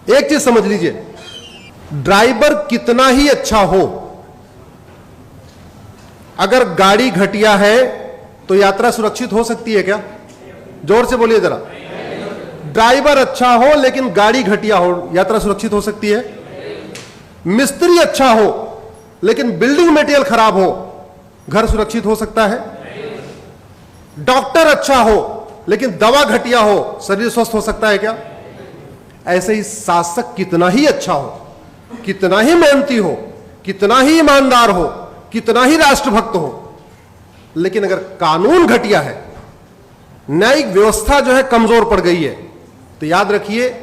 एक चीज समझ लीजिए, ड्राइवर कितना ही अच्छा हो, अगर गाड़ी घटिया है तो यात्रा सुरक्षित हो सकती है क्या? जोर से बोलिए जरा। ड्राइवर अच्छा हो लेकिन गाड़ी घटिया हो, यात्रा सुरक्षित हो सकती है? मिस्त्री अच्छा हो लेकिन बिल्डिंग मटेरियल खराब हो, घर सुरक्षित हो सकता है? डॉक्टर अच्छा हो लेकिन दवा घटिया हो, शरीर स्वस्थ हो सकता है क्या? ऐसे ही शासक कितना ही अच्छा हो, कितना ही मेहनती हो, कितना ही ईमानदार हो, कितना ही राष्ट्रभक्त हो, लेकिन अगर कानून घटिया है, न्यायिक व्यवस्था जो है कमजोर पड़ गई है, तो याद रखिए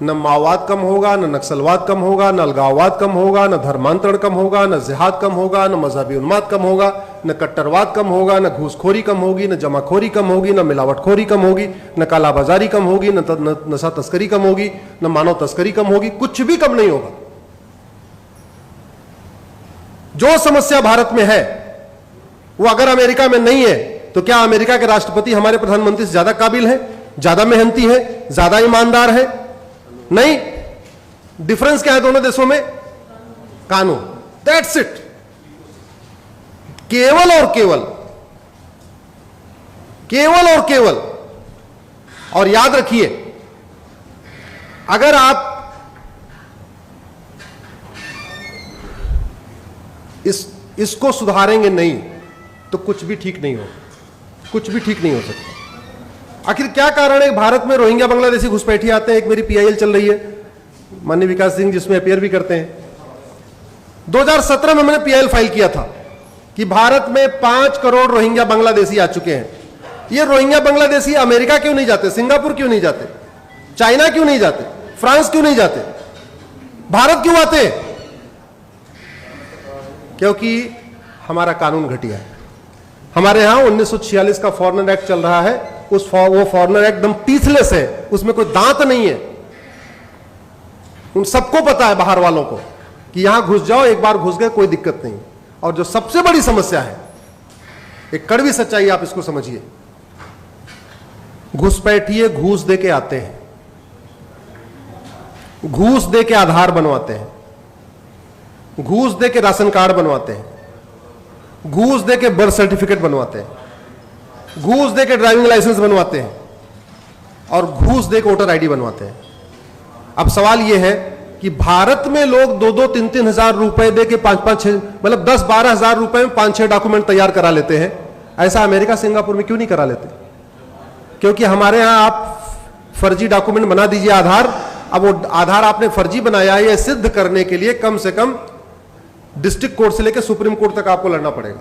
न माओवाद कम होगा, न नक्सलवाद कम होगा, न अलगाववाद कम होगा, न धर्मांतरण कम होगा, न जिहाद कम होगा, न मजहबी उन्माद कम होगा, न कट्टरवाद कम होगा, न घूसखोरी कम होगी, न जमाखोरी कम होगी, न मिलावटखोरी कम होगी, न कालाबाजारी कम होगी, न नशा तस्करी कम होगी, न मानव तस्करी कम होगी, कुछ भी कम नहीं होगा। जो समस्या भारत में है वो अगर अमेरिका में नहीं है, तो क्या अमेरिका के राष्ट्रपति हमारे प्रधानमंत्री से ज्यादा काबिल है, ज्यादा मेहनती है, ज्यादा ईमानदार है? नहीं। डिफरेंस क्या है दोनों देशों में? कानून। That's it. केवल और केवल, केवल और केवल। और याद रखिए, अगर आप इसको सुधारेंगे नहीं तो कुछ भी ठीक नहीं हो, कुछ भी ठीक नहीं हो सकता। आखिर क्या कारण है भारत में रोहिंग्या बांग्लादेशी घुसपैठी आते हैं? एक मेरी पीआईएल चल रही है, माननीय विकास सिंह जिसमें अपियर भी करते हैं। 2017 में मैंने पीआईएल फाइल किया था कि भारत में 5 करोड़ रोहिंग्या बांग्लादेशी आ चुके हैं। ये रोहिंग्या बांग्लादेशी अमेरिका क्यों नहीं जाते, सिंगापुर क्यों नहीं जाते, चाइना क्यों नहीं जाते, फ्रांस क्यों नहीं जाते, भारत क्यों आते? क्योंकि हमारा कानून घटिया है। हमारे यहां 1946 का फॉरेनर एक्ट चल रहा है, वो फॉरेनर एक्ट एकदम टीथलेस है, उसमें कोई दांत नहीं है। उन सबको पता है, बाहर वालों को, कि यहां घुस जाओ, एक बार घुस गए कोई दिक्कत नहीं। और जो सबसे बड़ी समस्या है, एक कड़वी सच्चाई आप इसको समझिए, घुसपैठिए घूस दे के आते हैं, घूस दे के आधार बनवाते हैं, घूस दे के राशन कार्ड बनवाते हैं, घूस दे के बर्थ सर्टिफिकेट बनवाते हैं, घूस दे के ड्राइविंग लाइसेंस बनवाते हैं, और घूस दे के वोटर आईडी बनवाते हैं। अब सवाल यह है कि भारत में लोग 2-2, 3-3 हजार रुपए दे के 5-5, मतलब 10-12 हजार रुपए में 5-6 डॉक्यूमेंट तैयार करा लेते हैं। ऐसा अमेरिका सिंगापुर में क्यों नहीं करा लेते? क्योंकि हमारे यहां आप फर्जी डॉक्यूमेंट बना दीजिए आधार, अब वो आधार आपने फर्जी बनाया है, यह सिद्ध करने के लिए कम से कम डिस्ट्रिक्ट कोर्ट से लेकर सुप्रीम कोर्ट तक आपको लड़ना पड़ेगा।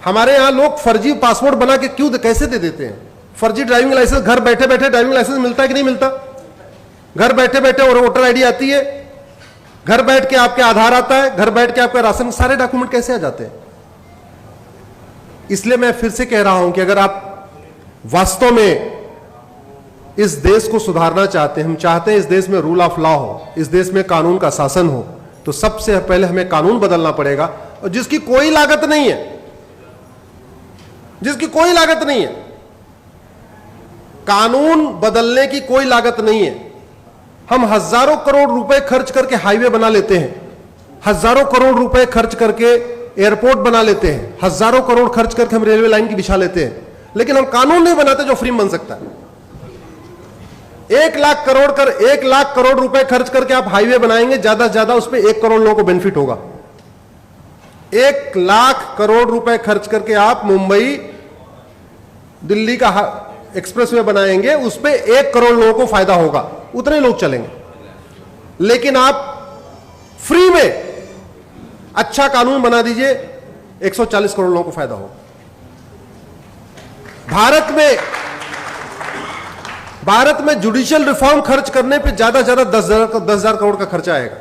हमारे यहां लोग फर्जी पासपोर्ट बना के क्यों, कैसे दे देते हैं? फर्जी ड्राइविंग लाइसेंस, घर बैठे बैठे ड्राइविंग लाइसेंस मिलता है कि नहीं मिलता? घर बैठे बैठे और वोटर आईडी आती है, घर बैठ के आपके आधार आता है, घर बैठ के आपका राशन, सारे डॉक्यूमेंट कैसे आ जाते हैं? इसलिए मैं फिर से कह रहा हूं कि अगर आप वास्तव में इस देश को सुधारना चाहते हैं, हम चाहते हैं इस देश में रूल ऑफ लॉ हो, इस देश में कानून का शासन हो, तो सबसे पहले हमें कानून बदलना पड़ेगा, और जिसकी कोई लागत नहीं है, जिसकी कोई लागत नहीं है। कानून बदलने की कोई लागत नहीं है। हम हजारों करोड़ रुपए खर्च करके हाईवे बना लेते हैं, हजारों करोड़ रुपए खर्च करके एयरपोर्ट बना लेते हैं, हजारों करोड़ खर्च करके हम रेलवे लाइन की बिछा लेते हैं, लेकिन हम कानून नहीं बनाते जो फ्री में बन सकता है। 1 लाख करोड़ रुपए खर्च करके आप हाईवे बनाएंगे, ज्यादा से ज्यादा उसमें 1 करोड़ लोगों को बेनिफिट होगा। 1 लाख करोड़ रुपए खर्च करके आप मुंबई दिल्ली का एक्सप्रेसवे बनाएंगे, उस पे 1 करोड़ लोगों को फायदा होगा, उतने लोग चलेंगे। लेकिन आप फ्री में अच्छा कानून बना दीजिए, 140 करोड़ लोगों को फायदा होगा। भारत में जुडिशियल रिफॉर्म खर्च करने पे ज्यादा से ज्यादा 10,000 करोड़ का खर्चा आएगा,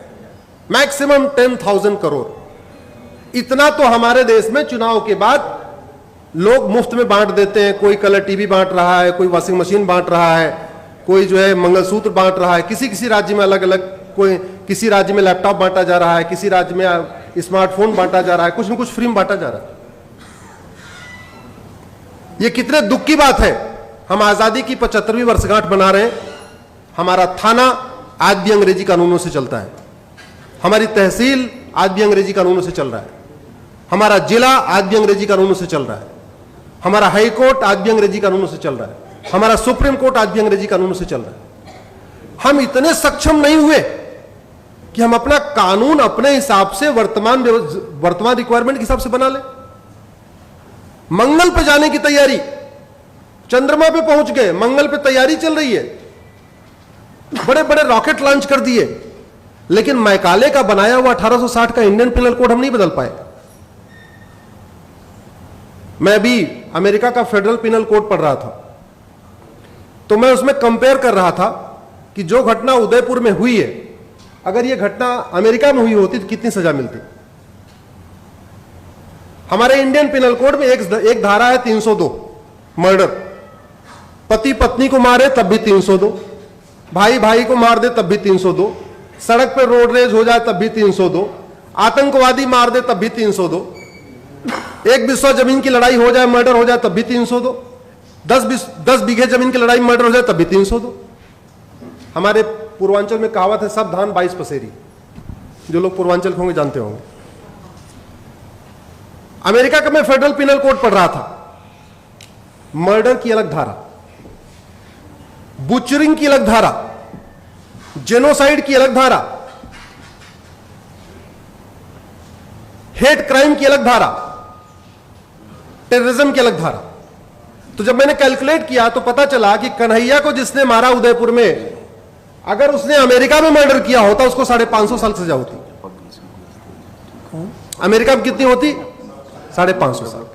मैक्सिमम 10,000 करोड़। इतना तो हमारे देश में चुनाव के बाद लोग मुफ्त में बांट देते हैं। कोई कलर टीवी बांट रहा है, कोई वॉशिंग मशीन बांट रहा है, कोई जो है मंगलसूत्र बांट रहा है, किसी राज्य में अलग अलग, कोई किसी राज्य में लैपटॉप बांटा जा रहा है, किसी राज्य में स्मार्टफोन बांटा जा रहा है, कुछ न कुछ फ्री में बांटा जा रहा है। ये कितने दुख की बात है हम आजादी की 75वीं वर्षगांठ मना रहे हैं। हमारा थाना आज भी अंग्रेजी कानूनों से चलता है, हमारी तहसील आज भी अंग्रेजी कानूनों से चल रहा है, हमारा जिला आज भी अंग्रेजी कानूनों से चल रहा है, हमारा हाई कोर्ट आज भी अंग्रेजी कानूनों से चल रहा है, हमारा सुप्रीम कोर्ट आज भी अंग्रेजी कानूनों से चल रहा है। हम इतने सक्षम नहीं हुए कि हम अपना कानून अपने हिसाब से वर्तमान रिक्वायरमेंट के हिसाब से बना ले। मंगल पे जाने की तैयारी, चंद्रमा पे पहुंच गए, मंगल पे तैयारी चल रही है, बड़े बड़े रॉकेट लॉन्च कर दिए, लेकिन मैकाले का बनाया हुआ 1860 का इंडियन पिनल कोड हम नहीं बदल पाए। मैं भी अमेरिका का फेडरल पिनल कोड पढ़ रहा था, तो मैं उसमें कंपेयर कर रहा था कि जो घटना उदयपुर में हुई है, अगर यह घटना अमेरिका में हुई होती तो कितनी सजा मिलती। हमारे इंडियन पिनल कोड में एक धारा है 302, मर्डर। पति पत्नी को मारे तब भी 302, भाई भाई को मार दे तब भी 302, सड़क पर रोड रेज हो जाए तब भी 302, आतंकवादी मार दे तब भी 302, एक बिस्वा जमीन की लड़ाई हो जाए, मर्डर हो जाए तब भी 302, 10 बीघे जमीन की लड़ाई मर्डर हो जाए तब भी 302। हमारे पूर्वांचल में कहावत है, सब धान 22 पसेरी। जो लोग पूर्वांचल के होंगे जानते होंगे। अमेरिका का मैं फेडरल पिनल कोड पढ़ रहा था, मर्डर की अलग धारा, बुचरिंग की अलग धारा, जेनोसाइड की अलग धारा, हेट क्राइम की अलग धारा, टेररिज्म की अलग धारा। तो जब मैंने कैलकुलेट किया तो पता चला कि कन्हैया को जिसने मारा उदयपुर में, अगर उसने अमेरिका में मर्डर किया होता उसको 550 साल सजा होती। अमेरिका में कितनी होती? 550 साल।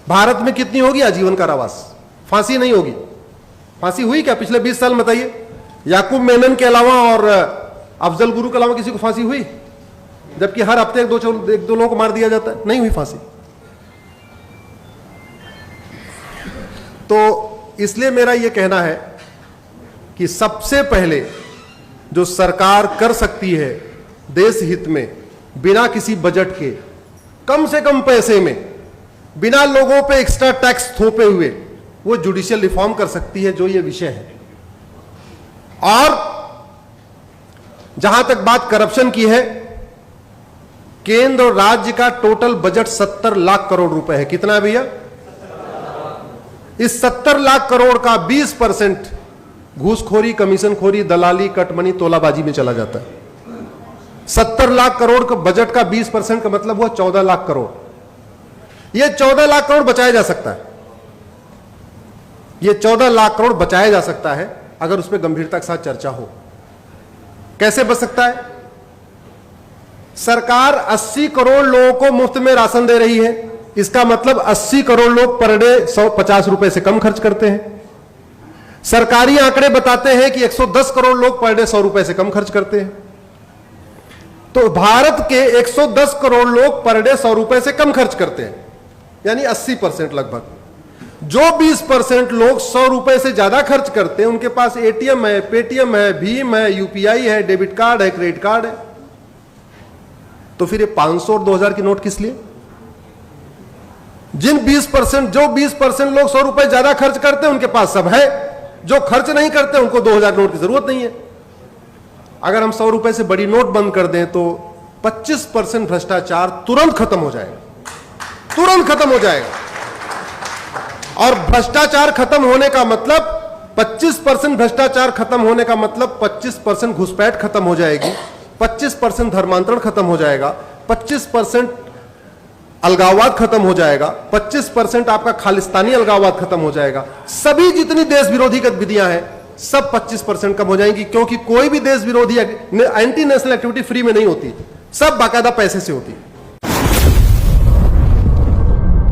भारत में कितनी होगी? आजीवन कारावास, फांसी नहीं होगी। फांसी हुई क्या पिछले 20 साल में? बताइए। याकूब मेनन के अलावा और अफजल गुरु के अलावा किसी को फांसी हुई? जबकि हर हफ्ते एक दो लोगों को मार दिया जाता है। नहीं हुई फांसी। तो इसलिए मेरा यह कहना है कि सबसे पहले जो सरकार कर सकती है देश हित में, बिना किसी बजट के, कम से कम पैसे में, बिना लोगों पे एक्स्ट्रा टैक्स थोपे हुए, वो जुडिशियल रिफॉर्म कर सकती है, जो ये विषय है। और जहां तक बात करप्शन की है, केंद्र और राज्य का टोटल बजट 70 लाख करोड़ रुपए है। कितना है भैया? इस 70 लाख करोड़ का 20% घूसखोरी, कमीशनखोरी, दलाली, कटमनी, तोलाबाजी में चला जाता है। 70 लाख करोड़ का बजट का 20% का मतलब हुआ 14 लाख करोड़। यह 14 लाख करोड़ बचाया जा सकता है। यह 14 लाख करोड़ बचाया जा सकता है अगर उस पर गंभीरता के साथ चर्चा हो। कैसे बच सकता है? सरकार 80 करोड़ लोगों को मुफ्त में राशन दे रही है। इसका मतलब 80 करोड़ लोग पर डे 150 रुपए से कम खर्च करते हैं। सरकारी आंकड़े बताते हैं कि 110 करोड़ लोग पर डे 100 रुपए से कम खर्च करते हैं। तो भारत के 110 करोड़ लोग पर डे 100 रुपए से कम खर्च करते हैं, यानी 80% लगभग। जो 20% लोग 100 रुपए से ज्यादा खर्च करते हैं, उनके पास एटीएम है, पेटीएम है, भीम है, यूपीआई है, डेबिट कार्ड है, क्रेडिट कार्ड है। तो फिर ये 500 और 2000 की नोट किस लिए? जो 20% लोग 100 रुपए ज्यादा खर्च करते हैं, उनके पास सब है। जो खर्च नहीं करते, उनको 2000 नोट की जरूरत नहीं है। अगर हम 100 रुपए से बड़ी नोट बंद कर दें तो 25% भ्रष्टाचार तुरंत खत्म हो जाएगा, तुरंत खत्म हो जाएगा। और भ्रष्टाचार खत्म होने का मतलब 25% भ्रष्टाचार खत्म होने का मतलब 25% घुसपैठ खत्म हो जाएगी, 25% धर्मांतरण खत्म हो जाएगा, 25% अलगाववाद खत्म हो जाएगा, 25% आपका खालिस्तानी अलगाववाद खत्म हो जाएगा। सभी जितनी देश विरोधी गतिविधियां हैं सब 25% कम हो जाएंगी, क्योंकि कोई भी देश विरोधी एंटी नेशनल एक्टिविटी फ्री में नहीं होती, सब बाकायदा पैसे से होती है।